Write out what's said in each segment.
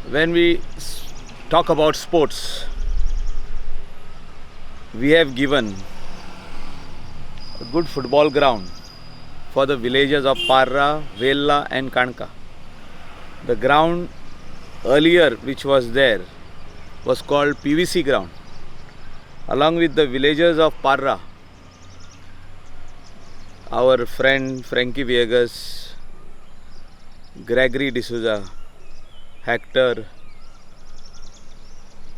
When we talk about sports, we have given a good football ground for the villages of Parra, Vella and Kanka. The ground earlier which was there was called PVC ground. Along with the villagers of Parra, our friend Frankie Viegas, Gregory D'Souza, Hector,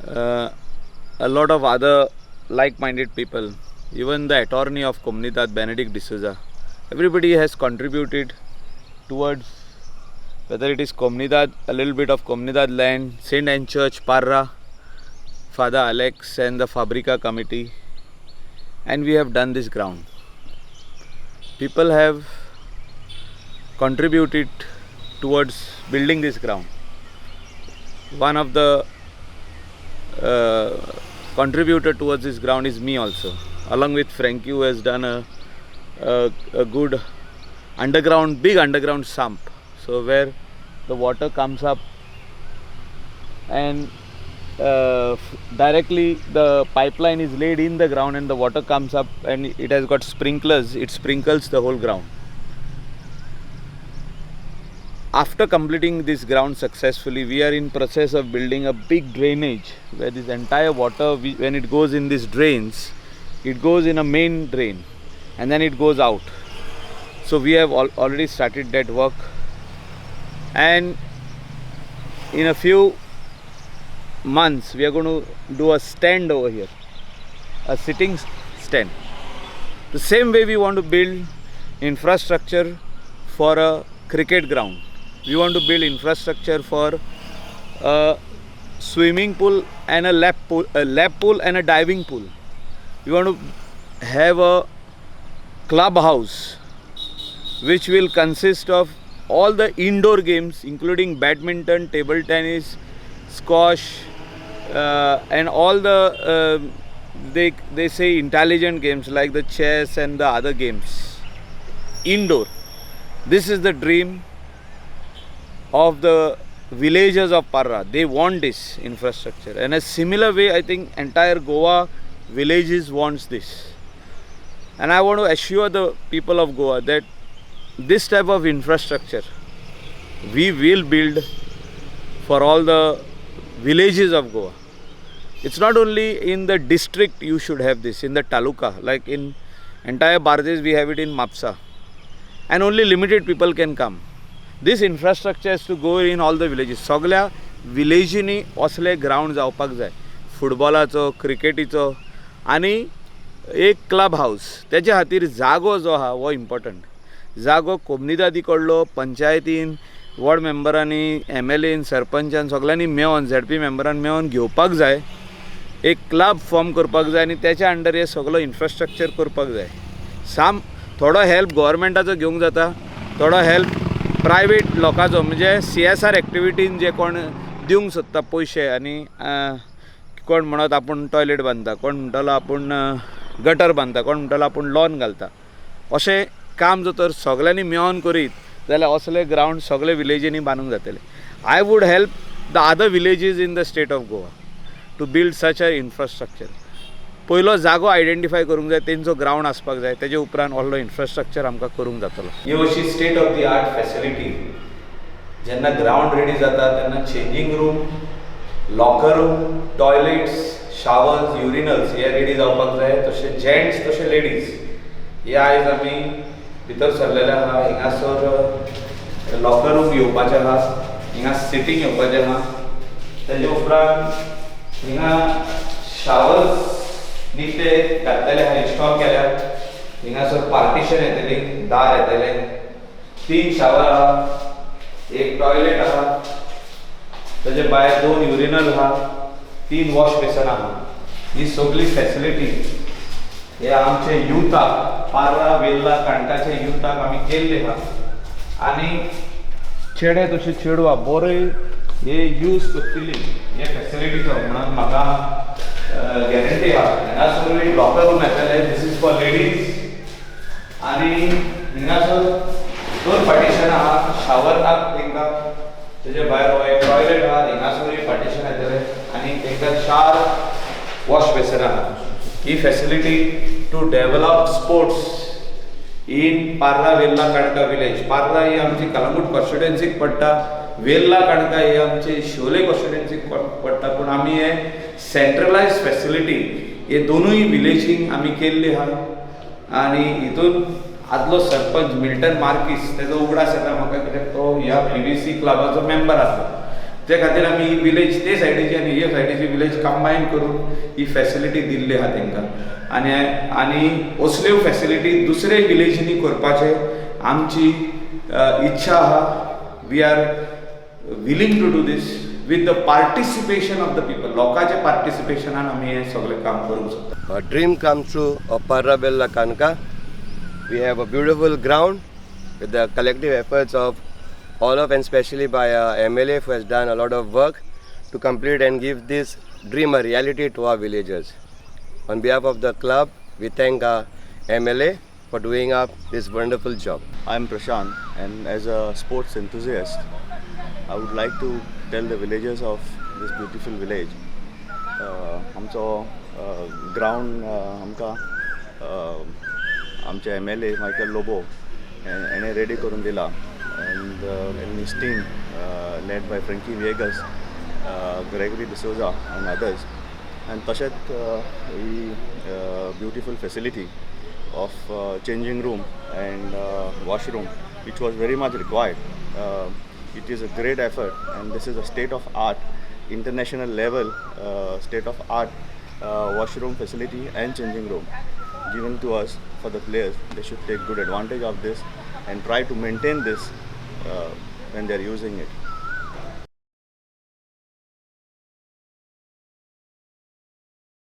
a lot of other like-minded people, even the attorney of Comunidad, Benedict D'Souza, everybody has contributed towards, whether it is Comunidad, a little bit of Comunidad land, St. Anne Church, Parra, Father Alex and the Fabrica committee, and we have done this ground. People have contributed towards building this ground. One of the contributor towards this ground is me also, along with Frankie, who has done a good underground, big underground sump. So where the water comes up and directly the pipeline is laid in the ground and the water comes up and it has got sprinklers, it sprinkles the whole ground. After completing this ground successfully, we are in process of building a big drainage where this entire water, when it goes in these drains, it goes in a main drain and then it goes out. So we have already started that work, and in a few months we are going to do a stand over here, a sitting stand. The same way we want to build infrastructure for a cricket ground. We want to build infrastructure for a swimming pool and a lap pool and a diving pool. We want to have a clubhouse which will consist of all the indoor games, including badminton, table tennis, squash, and all the they say intelligent games like the chess and the other games indoor. This is the dream of the villagers of Parra. They want this infrastructure, and a similar way I think entire Goa villages wants this. And I want to assure the people of Goa that this type of infrastructure we will build for all the villages of Goa. It's not only in the district you should have this, in the taluka, like in entire Bardesh we have it in Mapsa, and only limited people can come. This infrastructure has to go in all the villages. सगळ्या विलेजींनी असले ground जावपाक जाय, फुटबॉलाचो, क्रिकेटीचो, आनी एक club house. त्याच्या खातीर जागो जो आहा वो इम्पॉर्टंट. जागो कोमनिदादी कडलो, पंचायतीन, वॉर्ड मेंबरांनी, MLAन, सरपंचान सगळ्यांनी मेळोन, ZP मेंबरान मेळोन घेवपाक जाय. एक क्लब फॉर्म करपाक जाय आनी त्याच्या अंडर हे सगळो इन्फ्रास्ट्रक्चर करपाक जाय. थोडो हेल्प गव्हर्मेंटाचो घेवंक जाता, थोडो हेल्प प्रायवेट लोकांचो, म्हणजे CSR एक्टिविटीन जे कोण दिवंक सोदता पयशे, आनी कोण म्हणत आपूण टॉयलेट बांदता, कोण म्हणटलो आपूण गटर बांदता, कोण म्हणटलो आपूण लॉन घालता, अशें काम जर तर सगळ्यांनी मेळोन करीत जाल्यार असले ग्राउंड सगळे विलेजींनी बांदूंक जातले. I would help the other villages in the state of Goa to build such a infrastructure. पयलो जागो आयडेंटिफाय करूंक जाय, तेंचो ग्राउंड आसपाक जाय, तेजे उपरांत व्हडलो इन्फ्रास्ट्रक्चर आमकां करूंक जातलो. ह्यो अशी state of the art facility जेन्ना ग्राउंड रेडी जाता तेन्ना changing room, locker room, toilets, showers, urinals हे रेडी जावपाक जाय. तशें जेंट्स तशें लेडीज हे आयज आमी भितर सरलेले आहा. हिंगासर लॉकर रूम येवपाचें आहा, हिंगा सिटींग येवपाचें आहा. तेजे उपरांत हिंगा शावर्स निकते घातलेले आहा, इन्स्टॉल केल्यात. हिंगासर पार्टिशन येतली, दार येतले, 3 शावर आहा, एक टॉयलेट आहा, तेजे भायर 2 युरिनल आहा, 3 वॉश बेसन आहा. ही सगळी फॅसिलिटी हे आमचे युथाक, पार्रा, वेल्ला, काणकाचे युथाक आमी केल्ले आहा. आनी चेडे तशे चेडवां बरे हे यूज करतली हे फॅसिलिटीचो म्हणून म्हाका गॅरंटी आहा. हिंगासर लॉकर रूम येतले, दीस इज फॉर लेडीज. आनी हिंगासर 2 पार्टिशन आहा, शावर आहा तेंकां, तेजे भायर हो एक टॉयलेट आहा हिंगासरूय पार्टिशन येतले आनी तांकां 4 वॉश बेसन आहा. ही facility to develop sports in Parra Verla Canca village. Parra ही आमची कलंगूट कॉन्स्टिट्युएन्सीक पडटा, वेल्ला काणका ही आमची शोले कॉन्स्टिट्युएन्सीक पडटा. पूण आमी हे सेंट्रलायज फॅसिलिटी हे दोनूय विलेजींक आमी केल्ली आहा. आनी हितून आदलो सरपंच मिल्टन मार्कीस तेजो उगडास येता म्हाका, कित्याक तो ह्या PVC क्लबाचो मेंबर आसलो. ते खातीर आमी ही विलेज ते सायडीची आनी हे सायडीची विलेज कंबायन करून ही फॅसिलिटी दिल्ली आहा तांकां. आनी असल्यो फॅसिलिटी दुसरे विलेजींनी करपाचे आमची इच्छा आहा. We are willing to do this with the participation of the people. लोकांच्या पार्टिसिपेशनान आमी हें सगळें काम करूंक शकता. A dream come true of Parrabella Kanka. We have a beautiful ground with the collective efforts of all of, and especially by MLA who has done a lot of work to complete and give this dream a reality to our villagers. On behalf of the club, we thank our MLA for doing up this wonderful job. I'm Prashant, and as a sports enthusiast, I would like to tell the villagers of this beautiful village, आमचो ground आमकां आमचे MLA Michael Lobo हेणें ready करून दिला. and his team led by Frankie Viegas, Gregory D'Souza and others. And तशेंच ही beautiful facility of changing room and washroom, which was very much required. It is a great effort, and this is a state of art, international level state of art washroom facility and changing room given to us for the players. They should take good advantage of this and try to maintain this when they are using it.